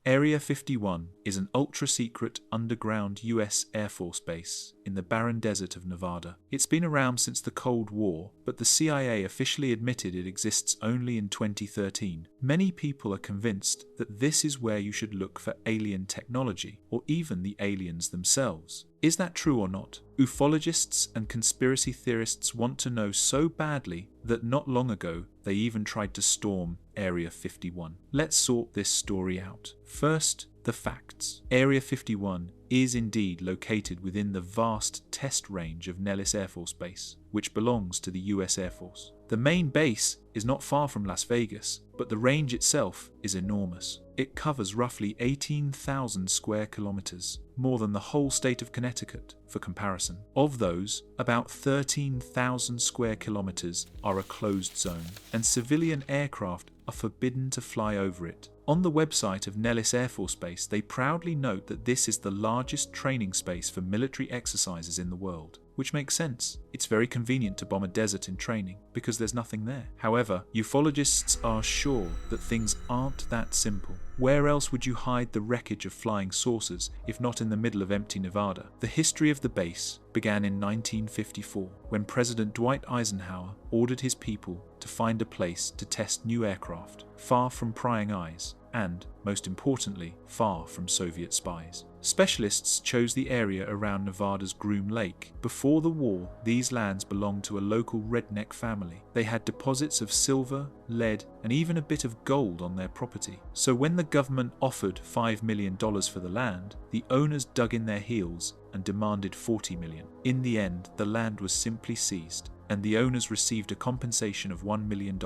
Area 51 is an ultra-secret underground US Air Force base in the barren desert of Nevada. It's been around since the Cold War, but the CIA officially admitted it exists only in 2013. Many people are convinced that this is where you should look for alien technology, or even the aliens themselves. Is that true or not? Ufologists and conspiracy theorists want to know so badly that not long ago they even tried to storm Area 51. Let's sort this story out. First, the facts. Area 51 is indeed located within the vast test range of Nellis Air Force Base, which belongs to the US Air Force. The main base is not far from Las Vegas, but the range itself is enormous. It covers roughly 18,000 square kilometers, more than the whole state of Connecticut, for comparison. Of those, about 13,000 square kilometers are a closed zone, and civilian aircraft are forbidden to fly over it. On the website of Nellis Air Force Base, they proudly note that this is the largest training space for military exercises in the world, which makes sense. It's very convenient to bomb a desert in training, because there's nothing there. However, ufologists are sure that things aren't that simple. Where else would you hide the wreckage of flying saucers if not in the middle of empty Nevada? The history of the base began in 1954, when President Dwight Eisenhower ordered his people to find a place to test new aircraft, far from prying eyes, and, most importantly, far from Soviet spies. Specialists chose the area around Nevada's Groom Lake. Before the war, these lands belonged to a local redneck family. They had deposits of silver, lead, and even a bit of gold on their property. So when the government offered $5 million for the land, the owners dug in their heels and demanded $40 million. In the end, the land was simply seized, and the owners received a compensation of $1 million.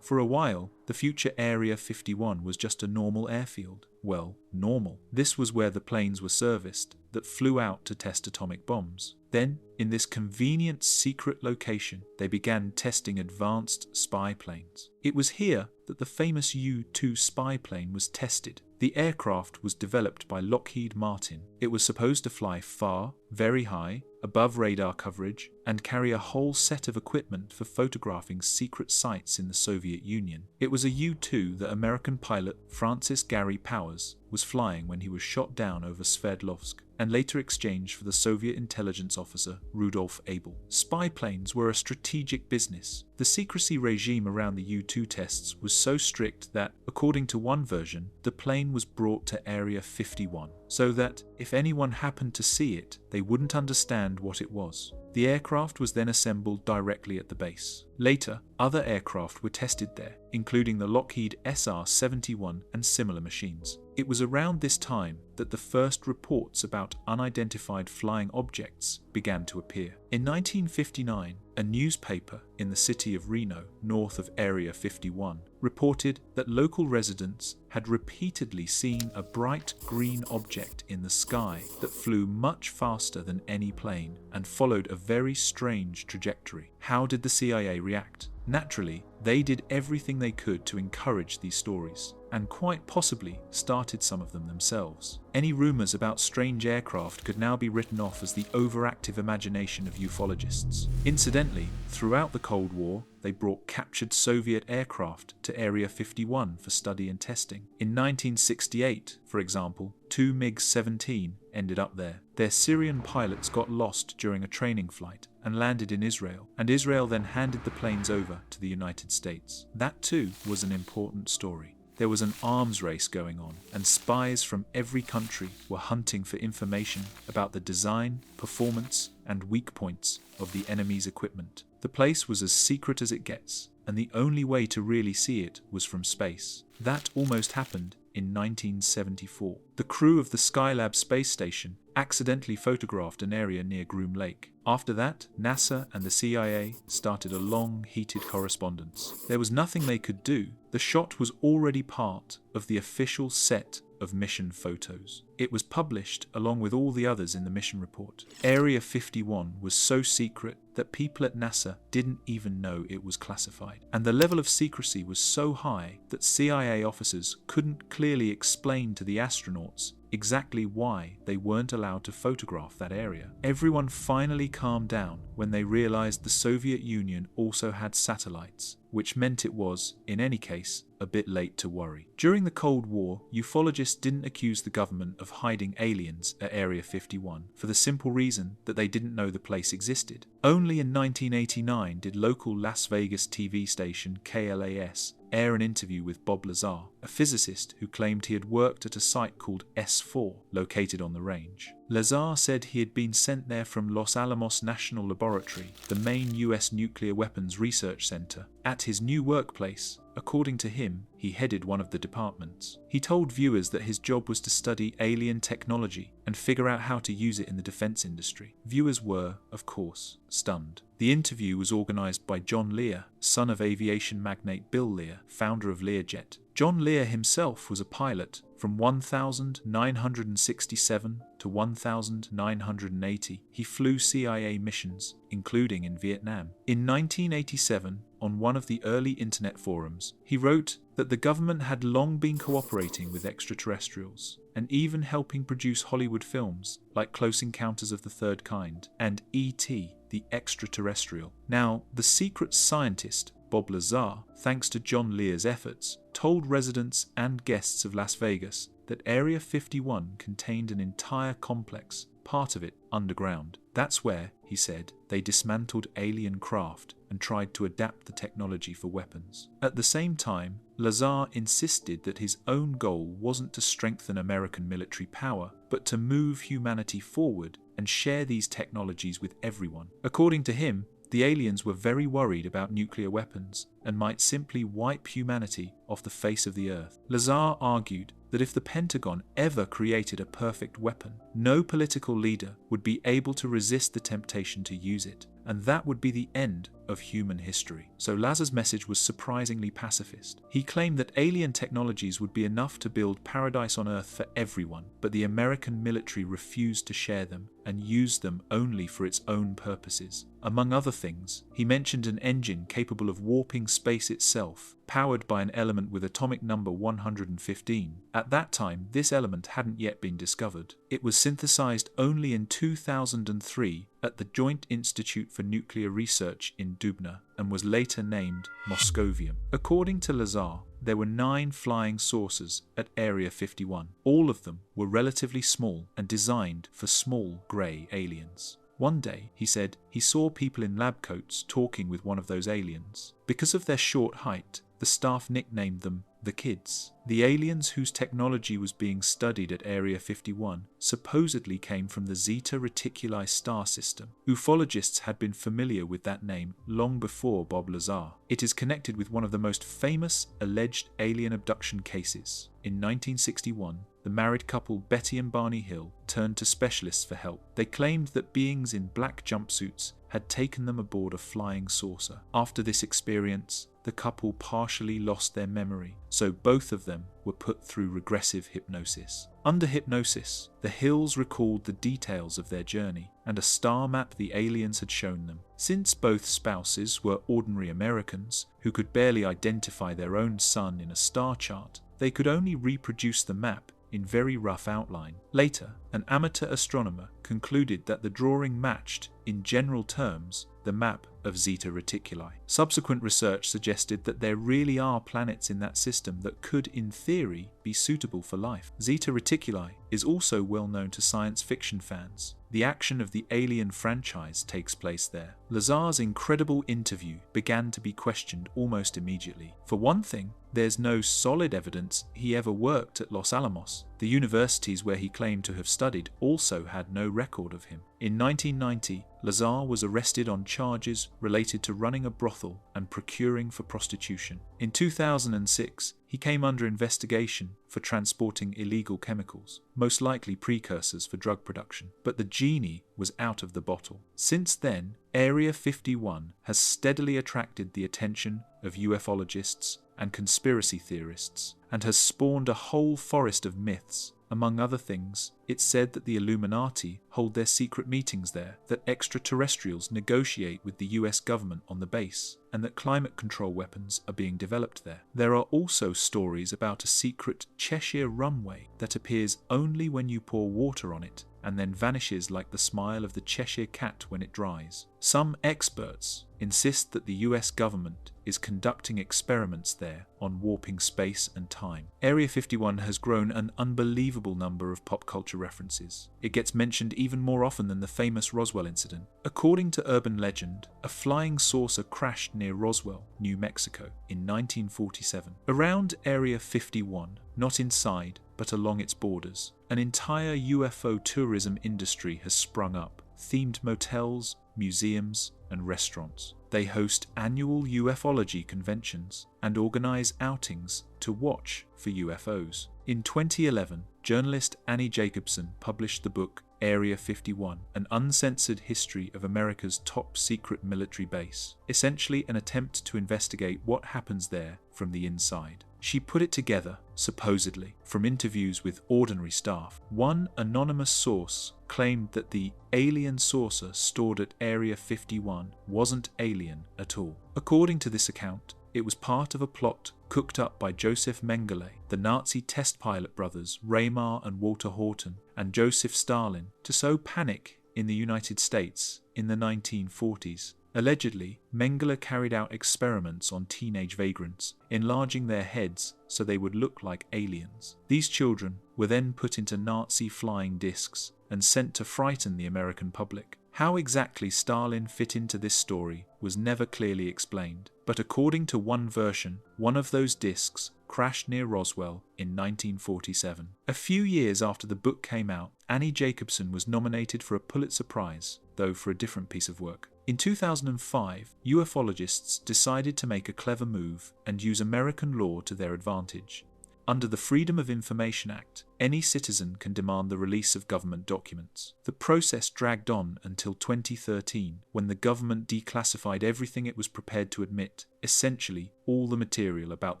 For a while, the future Area 51 was just a normal airfield. Well, normal. This was where the planes were serviced that flew out to test atomic bombs. Then, in this convenient secret location, they began testing advanced spy planes. It was here that the famous U-2 spy plane was tested. The aircraft was developed by Lockheed Martin. It was supposed to fly far, very high, above radar coverage, and carry a whole set of equipment for photographing secret sites in the Soviet Union. It was a U-2 that American pilot Francis Gary Powers was flying when he was shot down over Sverdlovsk, and later exchanged for the Soviet intelligence officer Rudolf Abel. Spy planes were a strategic business. The secrecy regime around the U-2 tests was so strict that, according to one version, the plane was brought to Area 51, so that, if anyone happened to see it, they wouldn't understand what it was. The aircraft was then assembled directly at the base. Later, other aircraft were tested there, including the Lockheed SR-71 and similar machines. It was around this time that the first reports about unidentified flying objects began to appear. In 1959, a newspaper in the city of Reno, north of Area 51, reported that local residents had repeatedly seen a bright green object in the sky that flew much faster than any plane and followed a very strange trajectory. How did the CIA react? Naturally, they did everything they could to encourage these stories, and quite possibly started some of them themselves. Any rumors about strange aircraft could now be written off as the overactive imagination of ufologists. Incidentally, throughout the Cold War, they brought captured Soviet aircraft to Area 51 for study and testing. In 1968, for example, 2 MiG-17 ended up there. Their Syrian pilots got lost during a training flight and landed in Israel, and Israel then handed the planes over to the United States. That too was an important story. There was an arms race going on, and spies from every country were hunting for information about the design, performance, and weak points of the enemy's equipment. The place was as secret as it gets, and the only way to really see it was from space. That almost happened in 1974. The crew of the Skylab space station accidentally photographed an area near Groom Lake. After that, NASA and the CIA started a long, heated correspondence. There was nothing they could do. The shot was already part of the official set of mission photos. It was published along with all the others in the mission report. Area 51 was so secret that people at NASA didn't even know it was classified. And the level of secrecy was so high that CIA officers couldn't clearly explain to the astronauts exactly why they weren't allowed to photograph that area. Everyone finally calmed down when they realized the Soviet Union also had satellites, which meant it was, in any case, a bit late to worry. During the Cold War, ufologists didn't accuse the government of hiding aliens at Area 51 for the simple reason that they didn't know the place existed. Only in 1989 did local Las Vegas TV station KLAS air an interview with Bob Lazar, a physicist who claimed he had worked at a site called S4, located on the range. Lazar said he had been sent there from Los Alamos National Laboratory, the main US nuclear weapons research center. At his new workplace, according to him, he headed one of the departments. He told viewers that his job was to study alien technology and figure out how to use it in the defense industry. Viewers were, of course, stunned. The interview was organized by John Lear, son of aviation magnate Bill Lear, founder of Learjet. John Lear himself was a pilot from 1967 to 1980. He flew CIA missions, including in Vietnam. In 1987, on one of the early internet forums, he wrote that the government had long been cooperating with extraterrestrials and even helping produce Hollywood films like Close Encounters of the Third Kind and E.T., the Extraterrestrial. Now, the secret scientist, Bob Lazar, thanks to John Lear's efforts, told residents and guests of Las Vegas that Area 51 contained an entire complex, part of it underground. That's where, he said, they dismantled alien craft and tried to adapt the technology for weapons. At the same time, Lazar insisted that his own goal wasn't to strengthen American military power, but to move humanity forward and share these technologies with everyone. According to him, the aliens were very worried about nuclear weapons and might simply wipe humanity off the face of the earth. Lazar argued that if the Pentagon ever created a perfect weapon, no political leader would be able to resist the temptation to use it, and that would be the end of human history. So Lazar's message was surprisingly pacifist. He claimed that alien technologies would be enough to build paradise on Earth for everyone, but the American military refused to share them and used them only for its own purposes. Among other things, he mentioned an engine capable of warping space itself, powered by an element with atomic number 115. At that time, this element hadn't yet been discovered. It was synthesized only in 2003 at the Joint Institute for Nuclear Research in Dubna and was later named Moscovium. According to Lazar, there were 9 flying saucers at Area 51. All of them were relatively small and designed for small grey aliens. One day, he said, he saw people in lab coats talking with one of those aliens. Because of their short height, the staff nicknamed them the Kids. The aliens whose technology was being studied at Area 51 supposedly came from the Zeta Reticuli star system. Ufologists had been familiar with that name long before Bob Lazar. It is connected with one of the most famous alleged alien abduction cases. In 1961, the married couple Betty and Barney Hill turned to specialists for help. They claimed that beings in black jumpsuits had taken them aboard a flying saucer. After this experience, the couple partially lost their memory, so both of them were put through regressive hypnosis. Under hypnosis, the Hills recalled the details of their journey and a star map the aliens had shown them. Since both spouses were ordinary Americans who could barely identify their own sun in a star chart, they could only reproduce the map in very rough outline. Later, an amateur astronomer concluded that the drawing matched, in general terms, the map of Zeta Reticuli. Subsequent research suggested that there really are planets in that system that could, in theory, be suitable for life. Zeta Reticuli is also well known to science fiction fans. The action of the Alien franchise takes place there. Lazar's incredible interview began to be questioned almost immediately. For one thing, there's no solid evidence he ever worked at Los Alamos. The universities where he claimed to have studied also had no record of him. In 1990, Lazar was arrested on charges related to running a brothel and procuring for prostitution. In 2006, he came under investigation for transporting illegal chemicals, most likely precursors for drug production. But the genie was out of the bottle. Since then, Area 51 has steadily attracted the attention of ufologists and conspiracy theorists, and has spawned a whole forest of myths. Among other things, It's said that the Illuminati hold their secret meetings there, that extraterrestrials negotiate with the US government on the base, and that climate control weapons are being developed there. There are also stories about a secret Cheshire runway that appears only when you pour water on it, and then vanishes like the smile of the Cheshire cat when it dries. Some experts insist that the US government is conducting experiments there on warping space and time. Area 51 has grown an unbelievable number of pop culture references. It gets mentioned even more often than the famous Roswell incident. According to urban legend, a flying saucer crashed near Roswell, New Mexico, in 1947. Around Area 51, not inside, but along its borders, an entire UFO tourism industry has sprung up. Themed motels, museums, and restaurants. They host annual ufology conventions and organize outings to watch for UFOs. In 2011, journalist Annie Jacobsen published the book Area 51, an uncensored history of America's top secret military base, essentially an attempt to investigate what happens there from the inside. She put it together, supposedly, from interviews with ordinary staff. One anonymous source claimed that the alien saucer stored at Area 51 wasn't alien at all. According to this account, it was part of a plot cooked up by Joseph Mengele, the Nazi test pilot brothers Reimar and Walter Horton, and Joseph Stalin, to sow panic in the United States in the 1940s. Allegedly, Mengele carried out experiments on teenage vagrants, enlarging their heads so they would look like aliens. These children were then put into Nazi flying discs and sent to frighten the American public. How exactly Stalin fit into this story was never clearly explained, but according to one version, one of those discs crashed near Roswell in 1947. A few years after the book came out, Annie Jacobsen was nominated for a Pulitzer Prize, though for a different piece of work. In 2005, ufologists decided to make a clever move and use American law to their advantage. Under the Freedom of Information Act, any citizen can demand the release of government documents. The process dragged on until 2013, when the government declassified everything it was prepared to admit, essentially all the material about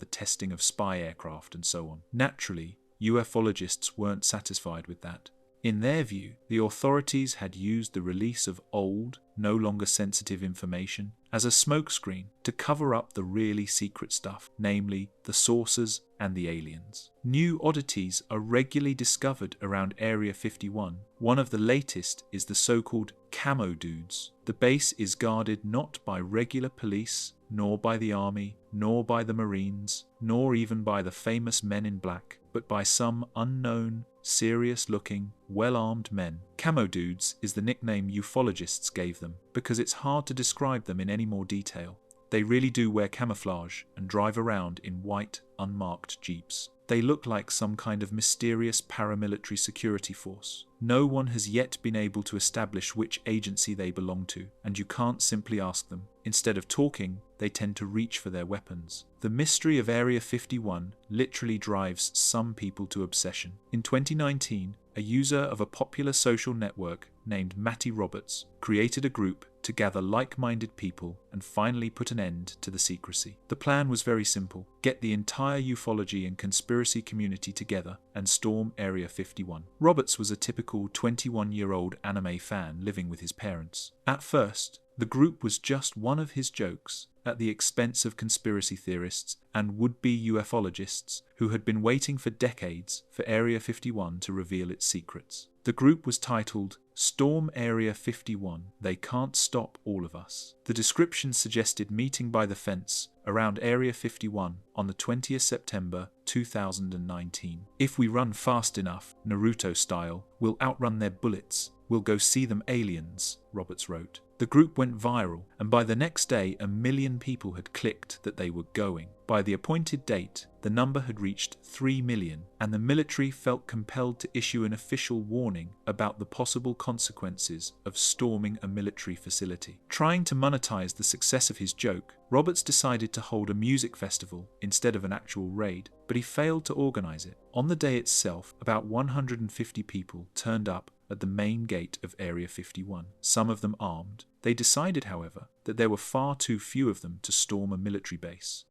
the testing of spy aircraft and so on. Naturally, ufologists weren't satisfied with that. In their view, the authorities had used the release of old, no longer sensitive information as a smokescreen to cover up the really secret stuff, namely the saucers and the aliens. New oddities are regularly discovered around Area 51. One of the latest is the so-called camo dudes. The base is guarded not by regular police, nor by the army, nor by the Marines, nor even by the famous Men in Black, but by some unknown, serious-looking, well-armed men. Camo dudes is the nickname ufologists gave them because it's hard to describe them in any more detail. They really do wear camouflage and drive around in white, unmarked jeeps. They look like some kind of mysterious paramilitary security force. No one has yet been able to establish which agency they belong to, and you can't simply ask them. Instead of talking, they tend to reach for their weapons. The mystery of Area 51 literally drives some people to obsession. In 2019, a user of a popular social network named Matty Roberts created a group to gather like-minded people and finally put an end to the secrecy. The plan was very simple: get the entire ufology and conspiracy community together and storm Area 51. Roberts was a typical 21-year-old anime fan living with his parents. At first, the group was just one of his jokes at the expense of conspiracy theorists and would-be ufologists who had been waiting for decades for Area 51 to reveal its secrets. The group was titled Storm Area 51, They Can't Stop All of Us. The description suggested meeting by the fence around Area 51 on the 20th September 2019. If we run fast enough, Naruto style, we'll outrun their bullets. We'll go see them aliens, Roberts wrote. The group went viral, and by the next day 1 million people had clicked that they were going. By the appointed date, the number had reached 3 million, and the military felt compelled to issue an official warning about the possible consequences of storming a military facility. Trying to monetize the success of his joke, Roberts decided to hold a music festival instead of an actual raid, but he failed to organize it. On the day itself, about 150 people turned up at the main gate of Area 51, some of them armed. They decided, however, that there were far too few of them to storm a military base.